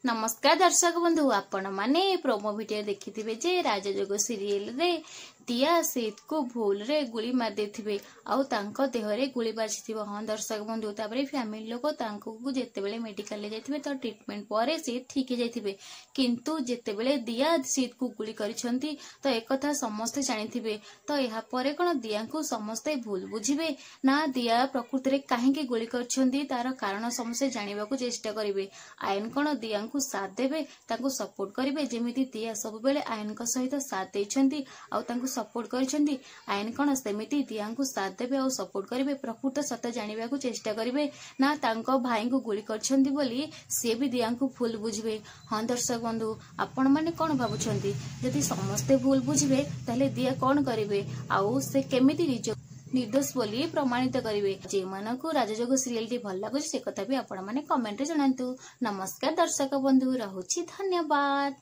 नमस्कार दर्शक बंधु आपण माने प्रोमो वीडियो देखिथिबे जे राजजोग सीरियल रे दिया सीत को भूल रे गुली मार देथिबे आउ तांको देह रे गुली बाजिथिबो। हां दर्शक बंधु तापरे फैमिली लोक तांको को जेते बेले मेडिकल ले जाथिबे तो ट्रीटमेंट परे से ठीक हे जाथिबे, किंतु जेते बेले दिया सीत को गुली करिसंती तो एक कथा समस्त जानिथिबे। तो एहा परे कोन दिया को समस्त भूल बुझिबे ना दिया प्रकृति रे काहे के गुली करछंती तार कारण समस्त जानिबा को चेष्टा करिवे। आयन कोन दिया को साथ देबे तांको सपोर्ट करिवे जेमिति दिया सब बेले आयन को सहित साथ देछंती आउ तांको सपोर्ट करछंती। आयन कोन सेमिति दिया को साथ देबे आउ सपोर्ट करिवे प्रकृत सत जानिबा को चेष्टा करिवे ना तांको भाई को गुली करछंती बोली से भी दिया को भूल बुझिबे। हां दर्शक बंधु आपण माने कोन भाबुछंती यदि समस्त भूल बुझिबे ताले दिया कोन करिवे आउ से केमिति निर्दोष बोली प्रमाणित करिवे। जे मानकु राजजोग सीरियल टी भल लागुछ से कथा भी आपण माने कमेंट रे जणांतु। नमस्कार दर्शक बंधु, रहुछि धन्यवाद।